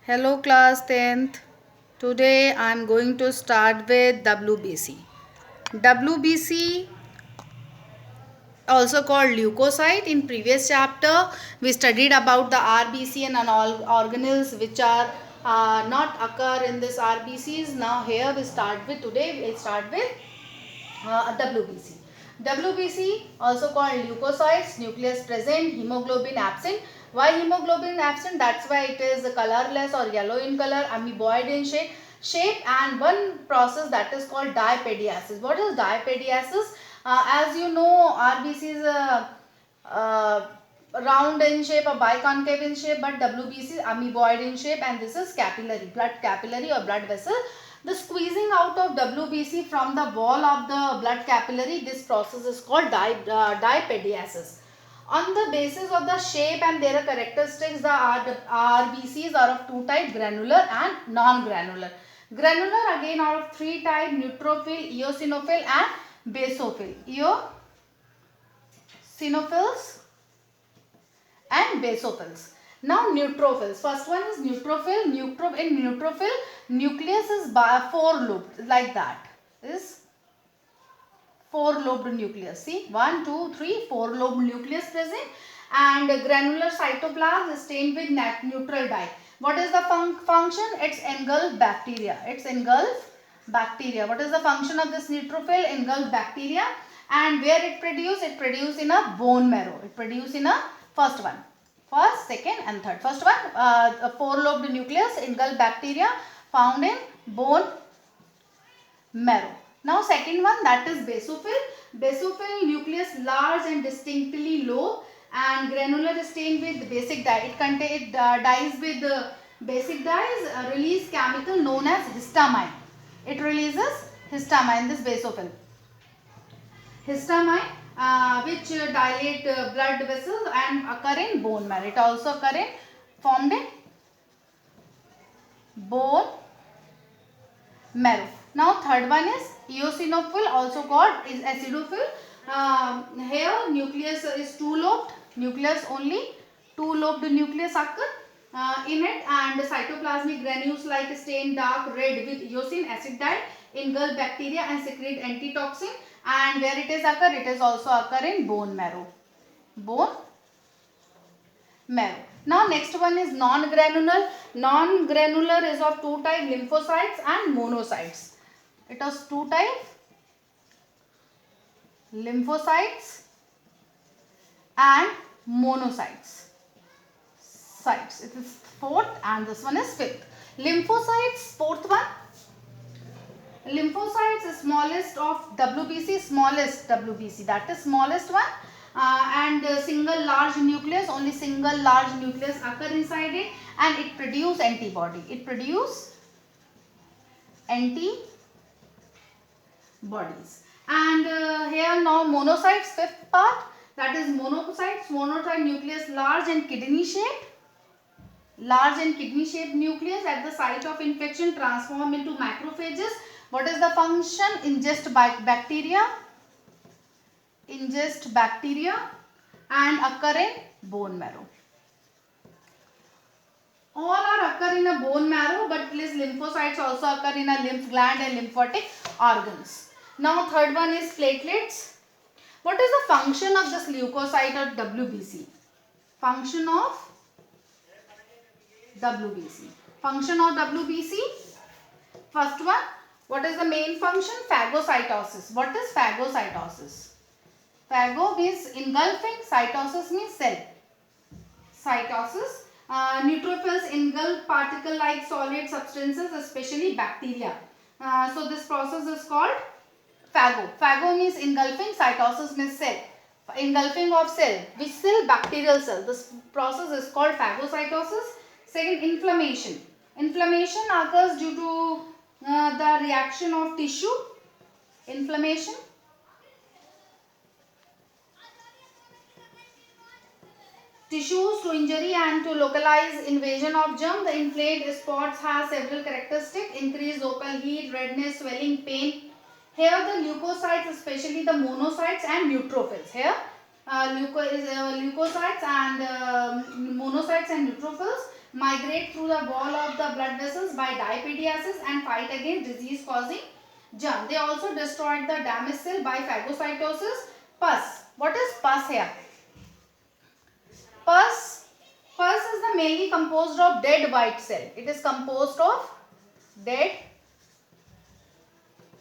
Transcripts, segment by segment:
Hello class 10th. Today I am going to start with WBC. WBC, also called leukocyte. In previous chapter we studied about the RBC and all organelles which are not occur in this RBCs. Now here we start with WBC. WBC, also called leukocytes, nucleus present, hemoglobin absent. Why hemoglobin absent? That's why it is colorless or yellow in color, amoeboid in shape, and one process that is called diapediasis. What is diapediasis? As you know, RBC is round in shape or biconcave in shape, but WBC is amoeboid in shape, and this is capillary, blood capillary or blood vessel. The squeezing out of WBC from the wall of the blood capillary, this process is called diapediasis. On the basis of the shape and their characteristics, the RBCs are of two types, granular and non-granular. Granular again are of three types, neutrophil, eosinophil and basophil. Eosinophils and basophils. Now neutrophils. First one is neutrophil. In neutrophil, nucleus is four-lobed like that. Is four-lobed nucleus. See, 1, 2, 3, four-lobed nucleus present, and granular cytoplasm is stained with neutral dye. What is the function? It's engulf bacteria. What is the function of this neutrophil? Engulf bacteria. And where it produce? It produce in a bone marrow. It produce in a first, second and third. First one, a four-lobed nucleus, engulf bacteria found in bone marrow. Now second one, that is basophil. Basophil nucleus large and distinctly low, and granular stained with basic dye. It dyes with basic dyes, release chemical known as histamine. It releases histamine, this basophil. Histamine, which dilate blood vessels and occur in bone marrow. It also formed in bone marrow. Now third one is eosinophil, also called is acidophil. Here nucleus is two-lobed. Nucleus only two-lobed nucleus occur in it, and cytoplasmic granules like stain dark red with eosin acid dye engulf bacteria and secrete antitoxin. And where it is occur? It is also occur in bone marrow. Now next one is non-granular. Non-granular is of two types, lymphocytes and monocytes. It has two types, lymphocytes and monocytes. It is fourth and this one is fifth. Lymphocytes, fourth one. Lymphocytes is smallest of WBC, that is smallest one, and single large nucleus, only single large nucleus occur inside it, and it produce antibody. And here now monocytes, fifth part, that is monocytes. Monocyte nucleus large and kidney shaped. Nucleus at the site of infection transform into macrophages. What is the function? Ingest bacteria and occur in bone marrow. All are occur in a bone marrow, but these lymphocytes also occur in a lymph gland and lymphatic organs. Now third one is platelets. What is the function of this leukocyte or WBC? Function of WBC. First one, what is the main function? Phagocytosis. What is phagocytosis? Phago means engulfing, cytosis means cell. Neutrophils engulf particle-like solid substances, especially bacteria. So this process is called phago. Phago means engulfing, cytosis means cell. Engulfing of cell. Which cell? Bacterial cell. This process is called phagocytosis. Second, inflammation. Inflammation occurs due to the reaction of tissue. Tissues to injury and to localize invasion of germ. The inflamed spots have several characteristics: increased local heat, redness, swelling, pain. Here the leukocytes, especially the monocytes and neutrophils. Here leukocytes and monocytes and neutrophils migrate through the wall of the blood vessels by diapediasis and fight against disease causing germ. They also destroyed the damaged cell by phagocytosis. Pus. What is pus here? Pus is the mainly composed of dead white cell. It is composed of dead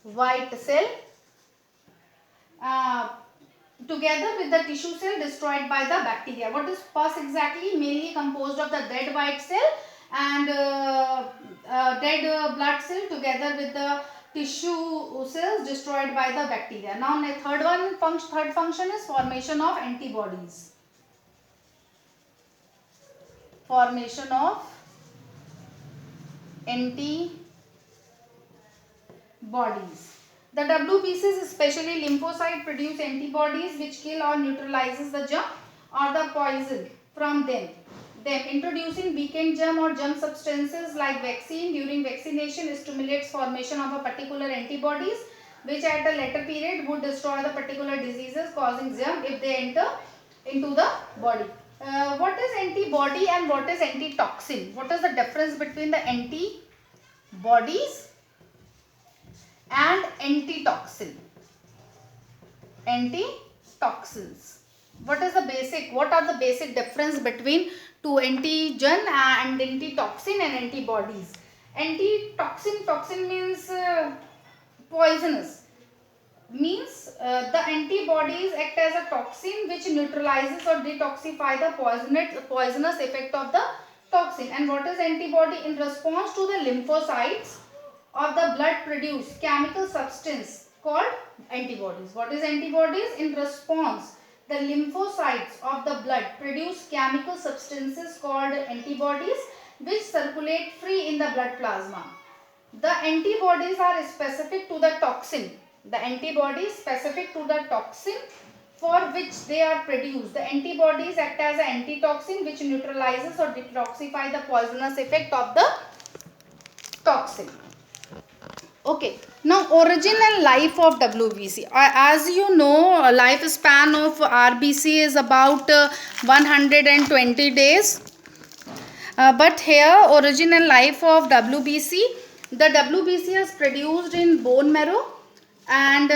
white cell together with the tissue cell destroyed by the bacteria. What is pus exactly? Mainly composed of the dead white cell and dead blood cell together with the tissue cells destroyed by the bacteria. Now third function is formation of antibodies. Formation of antibodies. The WBCs, especially lymphocyte, produce antibodies which kill or neutralizes the germ or the poison from them. Introducing weakened germ or germ substances like vaccine during vaccination stimulates formation of a particular antibodies which at a later period would destroy the particular diseases causing germ if they enter into the body. What is antibody and what is antitoxin? What is the difference between the antibodies and antitoxin? Antitoxins. What are the basic difference between two antigen and antitoxin and antibodies? Toxin means poisonous. Means the antibodies act as a toxin which neutralizes or detoxify the poisonous effect of the toxin. And what is antibody? In response to the lymphocytes of the blood produce chemical substance called antibodies. What is antibodies? In response, the lymphocytes of the blood produce chemical substances called antibodies which circulate free in the blood plasma. The antibodies are specific to the toxin. The antibodies specific to the toxin for which they are produced. The antibodies act as an antitoxin which neutralizes or detoxify the poisonous effect of the toxin. Okay, now origin and life of WBC. As you know, lifespan of RBC is about 120 days. But here origin and life of WBC. The WBC is produced in bone marrow and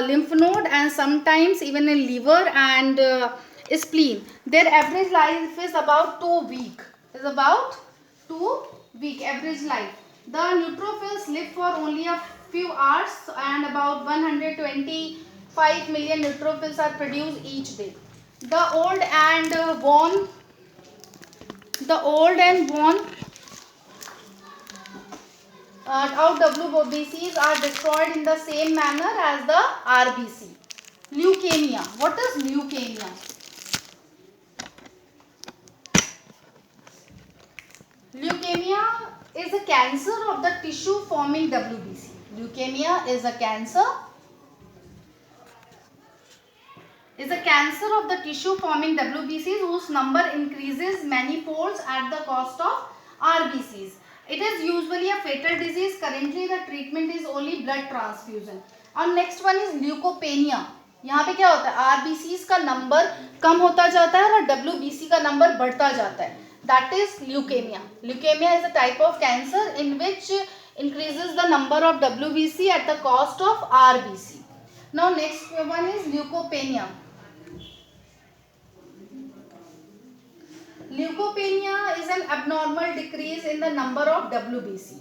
lymph node and sometimes even in liver and spleen. Their average life is about 2 weeks. Is about 2 week average life. The neutrophils live for only a few hours and about 125 million neutrophils are produced each day. The old and worn out WBCs are destroyed in the same manner as the RBC. Leukemia. What is leukemia? Leukemia is a cancer of the tissue forming WBC. Leukemia is a cancer of the tissue forming WBCs whose number increases many folds at the cost of RBCs. It is usually a fatal disease. Currently the treatment is only blood transfusion. और next one is leukopenia. यहाँ पे क्या होता है? RBCs का number कम होता जाता है और WBC का नंबर बढ़ता जाता है. That is leukemia. Leukemia is a type of cancer in which increases the number of WBC at the cost of RBC. Now next one is leukopenia. Leukopenia is an abnormal decrease in the number of WBC.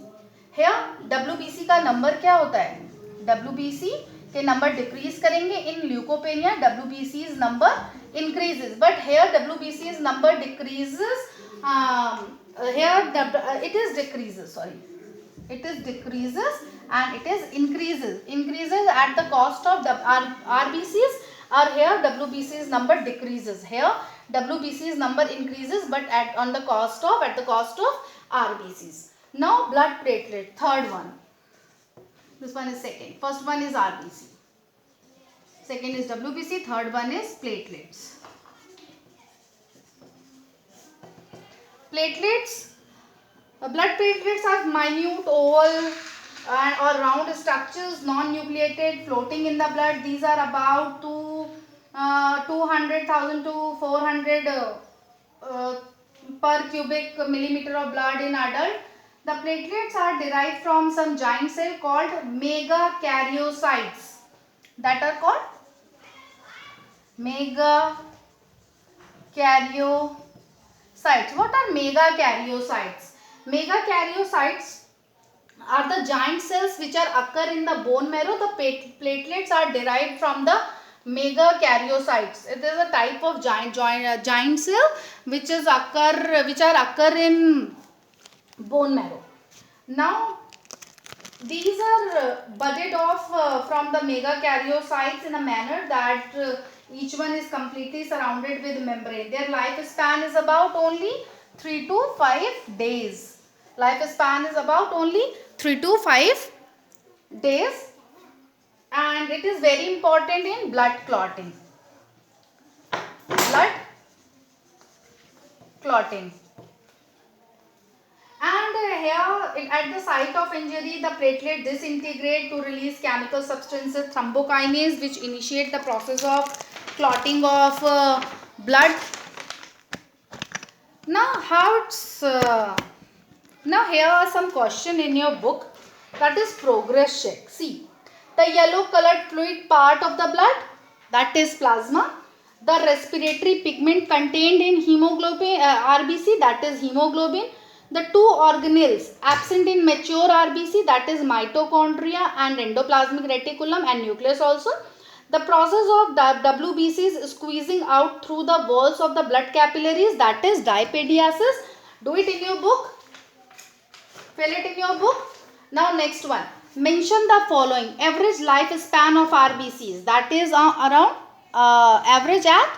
Here WBC का number क्या होता है? WBC के number decrease करेंगे. In leukopenia WBC's number increases, but here WBC's number decreases. It is decreases and it is increases at the cost of RBCs, or here WBC's number decreases. Here WBC's number increases but at the cost of RBCs. Now blood platelet, third one. This one is second. First one is RBC. Second is WBC. Third one is platelets. Blood platelets are minute, oval or round structures, non-nucleated, floating in the blood. These are about 200,000 to 400 per cubic millimeter of blood in adult. The platelets are derived from some giant cell called megakaryocytes, that are called megakaryocytes. What are megakaryocytes? Megakaryocytes are the giant cells which are occur in the bone marrow. The platelets are derived from the megakaryocytes. It is a type of giant cell which are occur in bone marrow. Now these are budded off from the megakaryocytes in a manner that each one is completely surrounded with membrane. Their lifespan is about only 3 to 5 days. Lifespan is about only 3 to 5 days, and it is very important in blood clotting. Blood clotting. And here at the site of injury, the platelet disintegrate to release chemical substances thrombokinase, which initiate the process of clotting of blood. Now now here are some question in your book, that is progress check. See, the yellow colored fluid part of the blood, that is plasma. The respiratory pigment contained in hemoglobin RBC, that is hemoglobin. The two organelles absent in mature RBC, that is mitochondria and endoplasmic reticulum and nucleus also. The process of WBC is squeezing out through the walls of the blood capillaries, that is diapediasis. Do it in your book. Fill it in your book. Now next one. Mention the following. Average lifespan of RBCs, that is around average at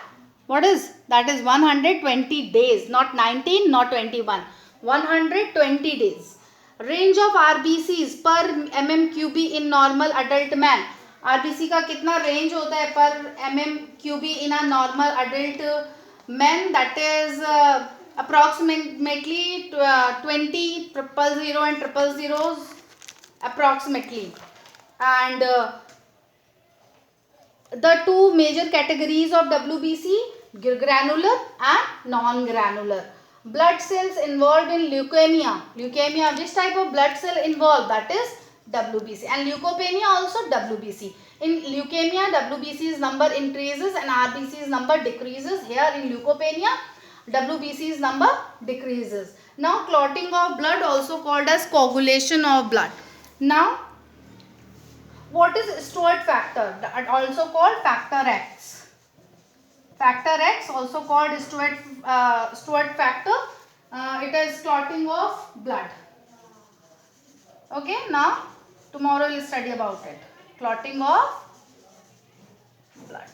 what is? That is 120 days, not 19, not 21. 120 days. Range of RBCs per mmQB in normal adult man. RBC का कितना range होता है per mmQB in a normal adult man? That is approximately 20 000 and 000 approximately. And the two major categories of WBC, granular and non-granular. Blood cells involved in leukemia. Leukemia, which type of blood cell involved? That is WBC. And leukopenia also WBC. In leukemia, WBC's number increases and RBC's number decreases. Here in leukopenia, WBC's number decreases. Now clotting of blood, also called as coagulation of blood. Now what is Stewart factor? Also called factor X. Factor X, also called Stewart factor. It is clotting of blood. Okay, now tomorrow we'll study about it. Clotting of blood.